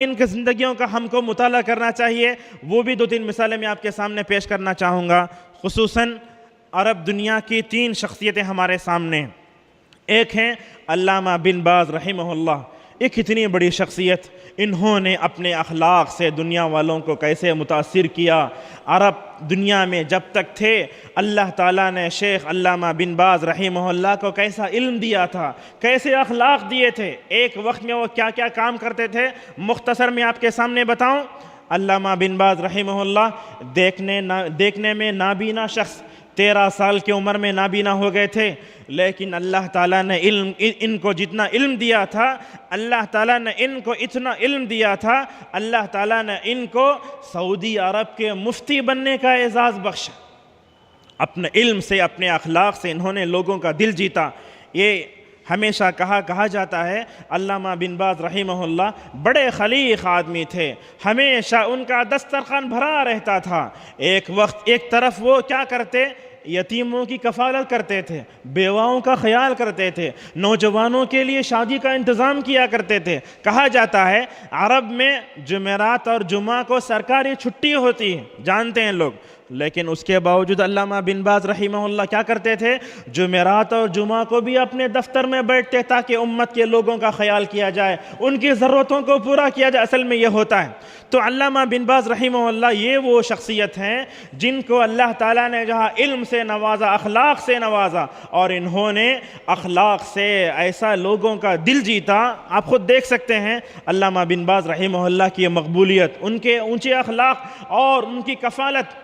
ان کی زندگیوں کا ہم کو مطالعہ کرنا چاہیے، وہ بھی 2-3 مثالیں میں آپ کے سامنے پیش کرنا چاہوں گا۔ خصوصاً عرب دنیا کی 3 شخصیتیں ہمارے سامنے۔ ایک ہیں علامہ بن باز رحمہ اللہ، ایک اتنی بڑی شخصیت، انہوں نے اپنے اخلاق سے دنیا والوں کو کیسے متاثر کیا۔ عرب دنیا میں جب تک تھے اللہ تعالیٰ نے شیخ علامہ بن باز رحمہ اللہ کو کیسا علم دیا تھا، کیسے اخلاق دیے تھے، ایک وقت میں وہ کیا کیا کام کرتے تھے، مختصر میں آپ کے سامنے بتاؤں۔ علامہ بن باز رحمہ اللہ دیکھنے میں نابینا شخص، 13 سال کی عمر میں نابینا ہو گئے تھے، لیکن اللہ تعالیٰ نے ان کو جتنا علم دیا تھا، اللہ تعالیٰ نے ان کو اتنا علم دیا تھا، اللہ تعالیٰ نے ان کو سعودی عرب کے مفتی بننے کا اعزاز بخشا۔ اپنے علم سے، اپنے اخلاق سے انہوں نے لوگوں کا دل جیتا۔ یہ ہمیشہ کہا جاتا ہے علامہ بن باز رحمہ اللہ بڑے خلیق آدمی تھے، ہمیشہ ان کا دسترخوان بھرا رہتا تھا۔ ایک وقت ایک طرف وہ کیا کرتے، یتیموں کی کفالت کرتے تھے، بیواؤں کا خیال کرتے تھے، نوجوانوں کے لیے شادی کا انتظام کیا کرتے تھے۔ کہا جاتا ہے عرب میں جمعرات اور جمعہ کو سرکاری چھٹی ہوتی ہے، جانتے ہیں لوگ، لیکن اس کے باوجود علامہ بن باز رحمہ اللہ کیا کرتے تھے، جمعرات اور جمعہ کو بھی اپنے دفتر میں بیٹھتے تاکہ امت کے لوگوں کا خیال کیا جائے، ان کی ضرورتوں کو پورا کیا جائے۔ اصل میں یہ ہوتا ہے۔ تو علامہ بن باز رحمہ اللہ یہ وہ شخصیت ہیں جن کو اللہ تعالیٰ نے جہاں علم سے نوازا، اخلاق سے نوازا، اور انہوں نے اخلاق سے ایسا لوگوں کا دل جیتا۔ آپ خود دیکھ سکتے ہیں علامہ بن باز رحمہ اللہ کی مقبولیت، ان کے اونچے اخلاق اور ان کی کفالت۔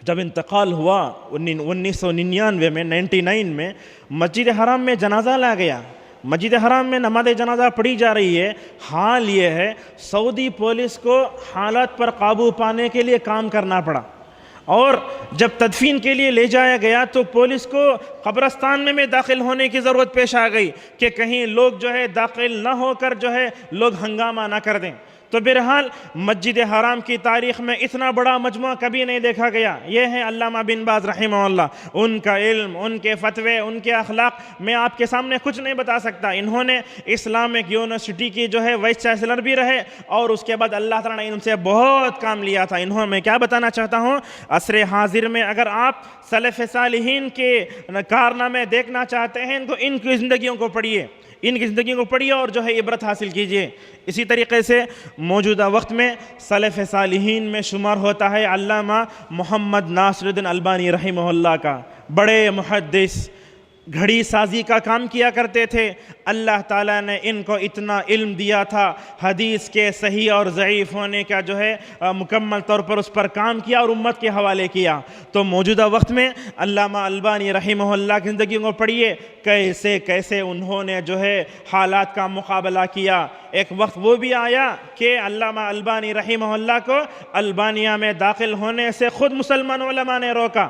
جب انتقال ہوا 1999 میں 99 میں مسجد حرام میں جنازہ لا گیا، مسجد حرام میں نماز جنازہ پڑھی جا رہی ہے۔ حال یہ ہے سعودی پولیس کو حالات پر قابو پانے کے لیے کام کرنا پڑا، اور جب تدفین کے لیے لے جایا گیا تو پولیس کو قبرستان میں داخل ہونے کی ضرورت پیش آ گئی کہ کہیں لوگ جو ہے داخل نہ ہو کر جو ہے لوگ ہنگامہ نہ کر دیں۔ تو بہرحال مسجد حرام کی تاریخ میں اتنا بڑا مجموعہ کبھی نہیں دیکھا گیا۔ یہ ہے علامہ بن باز رحمہ اللہ، ان کا علم، ان کے فتوے، ان کے اخلاق میں آپ کے سامنے کچھ نہیں بتا سکتا۔ انہوں نے اسلامک یونیورسٹی کی جو ہے وائس چانسلر بھی رہے، اور اس کے بعد اللہ تعالیٰ نے ان سے بہت کام لیا تھا۔ میں کیا بتانا چاہتا ہوں، عصر حاضر میں اگر آپ سلف صالحین کے کارنامے دیکھنا چاہتے ہیں تو ان کی زندگیوں کو پڑھیے، ان کی زندگیوں کو پڑھیے اور جو ہے عبرت حاصل کیجئے۔ اسی طریقے سے موجودہ وقت میں سلف صالحین میں شمار ہوتا ہے علامہ محمد ناصر الدین البانی رحمہ اللہ کا، بڑے محدث، گھڑی سازی کا کام کیا کرتے تھے۔ اللہ تعالیٰ نے ان کو اتنا علم دیا تھا، حدیث کے صحیح اور ضعیف ہونے کا جو ہے مکمل طور پر اس پر کام کیا اور امت کے حوالے کیا۔ تو موجودہ وقت میں علامہ البانی رحمہ اللہ کی زندگی کو پڑھیے، کیسے کیسے انہوں نے جو ہے حالات کا مقابلہ کیا۔ ایک وقت وہ بھی آیا کہ علامہ البانی رحمہ اللہ کو البانیہ میں داخل ہونے سے خود مسلمان علماء نے روکا،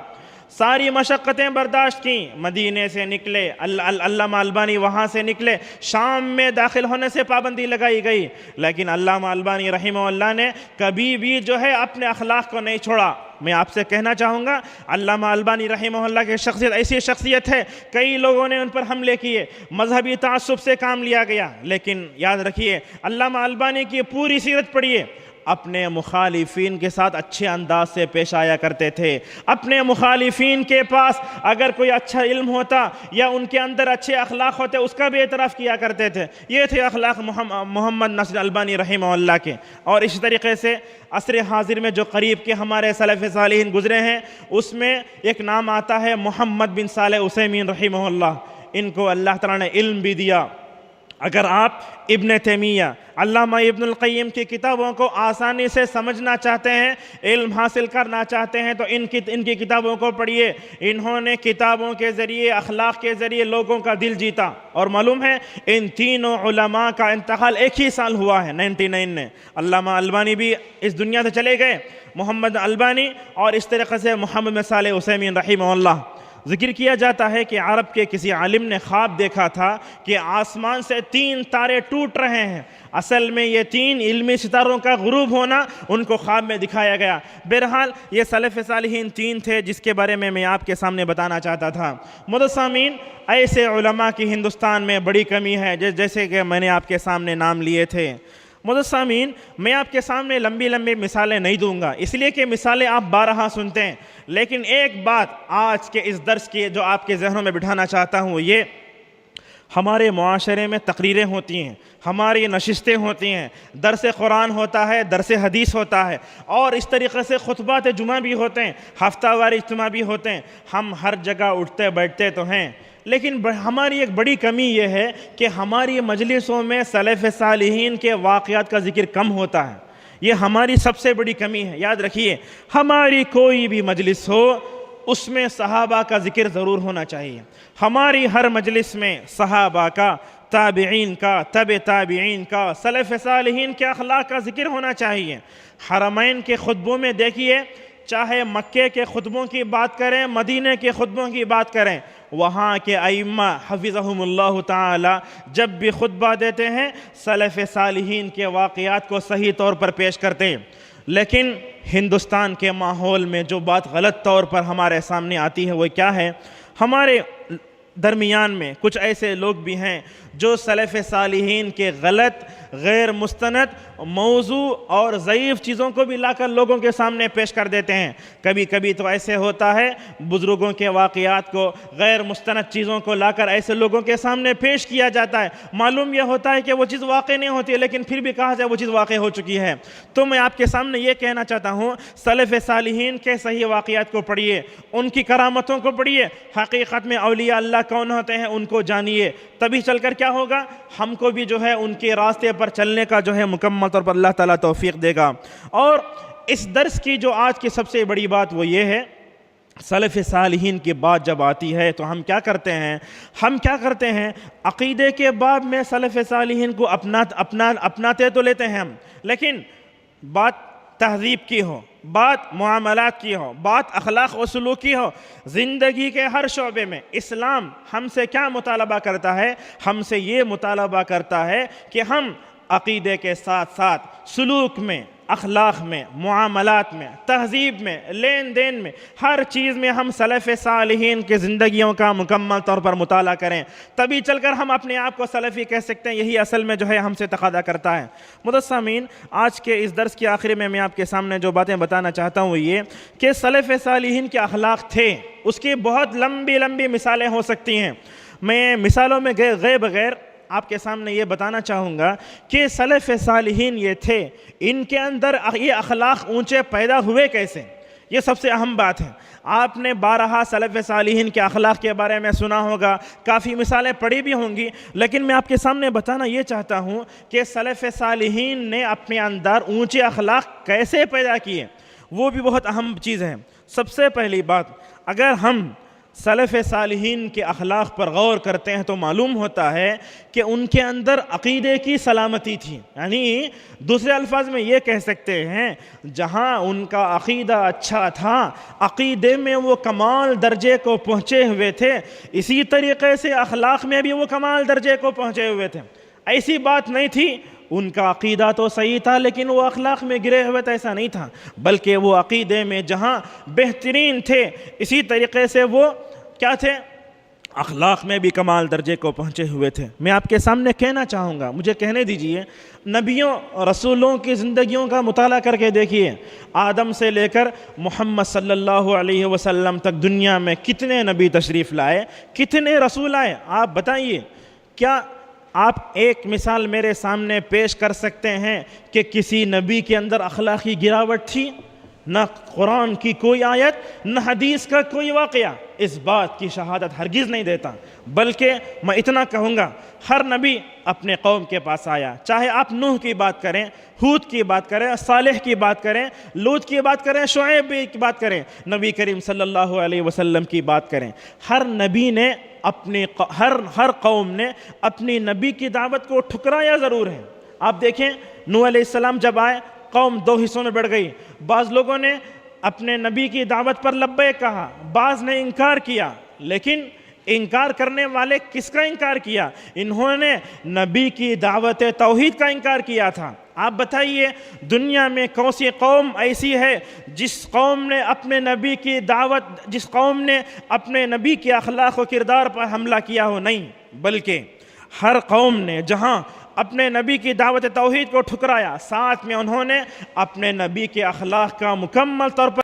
ساری مشقتیں برداشت کیں، مدینے سے نکلے، علامہ البانی وہاں سے نکلے، شام میں داخل ہونے سے پابندی لگائی گئی، لیکن علامہ البانی رحمہ اللہ نے کبھی بھی جو ہے اپنے اخلاق کو نہیں چھوڑا۔ میں آپ سے کہنا چاہوں گا علامہ البانی رحمہ اللہ کی شخصیت ایسی شخصیت ہے، کئی لوگوں نے ان پر حملے کیے، مذہبی تعصب سے کام لیا گیا، لیکن یاد رکھیے علامہ البانی کی پوری سیرت پڑھیے، اپنے مخالفین کے ساتھ اچھے انداز سے پیش آیا کرتے تھے۔ اپنے مخالفین کے پاس اگر کوئی اچھا علم ہوتا یا ان کے اندر اچھے اخلاق ہوتے اس کا بھی اعتراف کیا کرتے تھے۔ یہ تھے اخلاق محمد ناصر البانی رحمہ اللہ کے۔ اور اسی طریقے سے عصر حاضر میں جو قریب کے ہمارے سلف صالحین گزرے ہیں اس میں ایک نام آتا ہے محمد بن صالح عثیمین رحمہ اللہ۔ ان کو اللہ تعالیٰ نے علم بھی دیا۔ اگر آپ ابن تیمیہ، علامہ ابن القیم کی کتابوں کو آسانی سے سمجھنا چاہتے ہیں، علم حاصل کرنا چاہتے ہیں تو ان کی کتابوں کو پڑھیے۔ انہوں نے کتابوں کے ذریعے، اخلاق کے ذریعے لوگوں کا دل جیتا، اور معلوم ہے ان تینوں علماء کا انتقال ایک ہی سال ہوا ہے 99 میں۔ علامہ البانی بھی اس دنیا سے چلے گئے، محمد البانی، اور اس طریقے سے محمد بن صالح عثیمین رحمہ اللہ۔ ذکر کیا جاتا ہے کہ عرب کے کسی عالم نے خواب دیکھا تھا کہ آسمان سے 3 تارے ٹوٹ رہے ہیں۔ اصل میں یہ 3 علمی ستاروں کا غروب ہونا ان کو خواب میں دکھایا گیا۔ بہرحال یہ سلف صالحین 3 تھے جس کے بارے میں آپ کے سامنے بتانا چاہتا تھا۔ مدثمین، ایسے علماء کی ہندوستان میں بڑی کمی ہے، جیسے کہ میں نے آپ کے سامنے نام لیے تھے۔ معزز سامعین، میں آپ کے سامنے لمبی لمبی مثالیں نہیں دوں گا، اس لیے کہ مثالیں آپ بارہا سنتے ہیں، لیکن ایک بات آج کے اس درس کی جو آپ کے ذہنوں میں بٹھانا چاہتا ہوں وہ یہ: ہمارے معاشرے میں تقریریں ہوتی ہیں، ہماری نشستیں ہوتی ہیں، درس قرآن ہوتا ہے، درس حدیث ہوتا ہے، اور اس طریقے سے خطبات جمعہ بھی ہوتے ہیں، ہفتہ وار اجتماع بھی ہوتے ہیں، ہم ہر جگہ اٹھتے بیٹھتے تو ہیں، لیکن ہماری ایک بڑی کمی یہ ہے کہ ہماری مجلسوں میں سلف صالحین کے واقعات کا ذکر کم ہوتا ہے۔ یہ ہماری سب سے بڑی کمی ہے۔ یاد رکھیے، ہماری کوئی بھی مجلس ہو اس میں صحابہ کا ذکر ضرور ہونا چاہیے۔ ہماری ہر مجلس میں صحابہ کا، تابعین کا، تبع تابعین کا، سلف صالحین کے اخلاق کا ذکر ہونا چاہیے۔ حرمین کے خطبوں میں دیکھیے، چاہے مکے کے خطبوں کی بات کریں، مدینہ کے خطبوں کی بات کریں، وہاں کے ائمہ حفظہم اللہ تعالی جب بھی خطبہ دیتے ہیں سلف صالحین کے واقعات کو صحیح طور پر پیش کرتے ہیں۔ لیکن ہندوستان کے ماحول میں جو بات غلط طور پر ہمارے سامنے آتی ہے وہ کیا ہے؟ ہمارے درمیان میں کچھ ایسے لوگ بھی ہیں جو سلف صالحین کے غلط، غیر مستند موضوع اور ضعیف چیزوں کو بھی لا کر لوگوں کے سامنے پیش کر دیتے ہیں۔ کبھی کبھی تو ایسے ہوتا ہے بزرگوں کے واقعات کو، غیر مستند چیزوں کو لا کر ایسے لوگوں کے سامنے پیش کیا جاتا ہے، معلوم یہ ہوتا ہے کہ وہ چیز واقع نہیں ہوتی ہے، لیکن پھر بھی کہا جائے وہ چیز واقع ہو چکی ہے۔ تو میں آپ کے سامنے یہ کہنا چاہتا ہوں، سلف صالحین کے صحیح واقعات کو پڑھیے، ان کی کرامتوں کو پڑھیے، حقیقت میں اولیاء اللہ کون ہوتے ہیں ان کو جانیے، تبھی چل کر کیا ہوگا، ہم کو بھی جو ہے ان کے راستے پر چلنے کا جو ہے مکمل طور پر اللہ تعالیٰ توفیق دے گا۔ اور اس درس کی جو آج کی سب سے بڑی بات وہ یہ ہے، سلف صالحین کی بات جب آتی ہے تو ہم کیا کرتے ہیں عقیدے کے باب میں سلف صالحین کو اپناتے تو لیتے ہیں ہم، لیکن بات تہذیب کی ہو، بات معاملات کی ہو، بات اخلاق و سلوک کی ہو، زندگی کے ہر شعبے میں اسلام ہم سے کیا مطالبہ کرتا ہے؟ ہم سے یہ مطالبہ کرتا ہے کہ ہم عقیدے کے ساتھ ساتھ سلوک میں، اخلاق میں، معاملات میں، تہذیب میں، لین دین میں، ہر چیز میں ہم سلف صالحین کی زندگیوں کا مکمل طور پر مطالعہ کریں، تبھی چل کر ہم اپنے آپ کو سلفی کہہ سکتے ہیں۔ یہی اصل میں جو ہے ہم سے تقاضا کرتا ہے۔ معزز سامعین، آج کے اس درس کے آخر میں آپ کے سامنے جو باتیں بتانا چاہتا ہوں وہ یہ کہ سلف صالحین کے اخلاق تھے، اس کی بہت لمبی لمبی مثالیں ہو سکتی ہیں۔ میں مثالوں میں گئے بغیر آپ کے سامنے یہ بتانا چاہوں گا کہ سلف صالحین یہ تھے، ان کے اندر یہ اخلاق اونچے پیدا ہوئے کیسے؟ یہ سب سے اہم بات ہے۔ آپ نے بارہا سلف صالحین کے اخلاق کے بارے میں سنا ہوگا، کافی مثالیں پڑھی بھی ہوں گی، لیکن میں آپ کے سامنے بتانا یہ چاہتا ہوں کہ سلف صالحین نے اپنے اندر اونچے اخلاق کیسے پیدا کیے، وہ بھی بہت اہم چیز ہے۔ سب سے پہلی بات، اگر ہم سلف صالحین کے اخلاق پر غور کرتے ہیں تو معلوم ہوتا ہے کہ ان کے اندر عقیدے کی سلامتی تھی، یعنی دوسرے الفاظ میں یہ کہہ سکتے ہیں جہاں ان کا عقیدہ اچھا تھا، عقیدے میں وہ کمال درجے کو پہنچے ہوئے تھے، اسی طریقے سے اخلاق میں بھی وہ کمال درجے کو پہنچے ہوئے تھے۔ ایسی بات نہیں تھی ان کا عقیدہ تو صحیح تھا لیکن وہ اخلاق میں گرے ہوئے تھے، ایسا نہیں تھا، بلکہ وہ عقیدے میں جہاں بہترین تھے اسی طریقے سے وہ کیا تھے، اخلاق میں بھی کمال درجے کو پہنچے ہوئے تھے۔ میں آپ کے سامنے کہنا چاہوں گا، مجھے کہنے دیجئے، نبیوں رسولوں کی زندگیوں کا مطالعہ کر کے دیکھیے، آدم سے لے کر محمد صلی اللہ علیہ وسلم تک دنیا میں کتنے نبی تشریف لائے، کتنے رسول آئے، آپ بتائیے، کیا آپ ایک مثال میرے سامنے پیش کر سکتے ہیں کہ کسی نبی کے اندر اخلاقی گراوٹ تھی؟ نہ قرآن کی کوئی آیت، نہ حدیث کا کوئی واقعہ اس بات کی شہادت ہرگز نہیں دیتا، بلکہ میں اتنا کہوں گا ہر نبی اپنے قوم کے پاس آیا، چاہے آپ نوح کی بات کریں، ہود کی بات کریں، صالح کی بات کریں، لوط کی بات کریں، شعیب کی بات کریں، نبی کریم صلی اللہ علیہ وسلم کی بات کریں، ہر نبی نے ہر قوم نے اپنی نبی کی دعوت کو ٹھکرایا ضرور ہے۔ آپ دیکھیں نوح علیہ السلام جب آئے، قوم دو حصوں میں بڑھ گئی، بعض لوگوں نے اپنے نبی کی دعوت پر لبیک کہا، بعض نے انکار کیا، لیکن انکار کرنے والے کس کا انکار کیا؟ انہوں نے نبی کی دعوت توحید کا انکار کیا تھا۔ آپ بتائیے دنیا میں کون سی قوم ایسی ہے جس قوم نے اپنے نبی کی دعوت، جس قوم نے اپنے نبی کے اخلاق و کردار پر حملہ کیا ہو؟ نہیں، بلکہ ہر قوم نے جہاں اپنے نبی کی دعوت توحید کو ٹھکرایا، ساتھ میں انہوں نے اپنے نبی کے اخلاق کا مکمل طور پر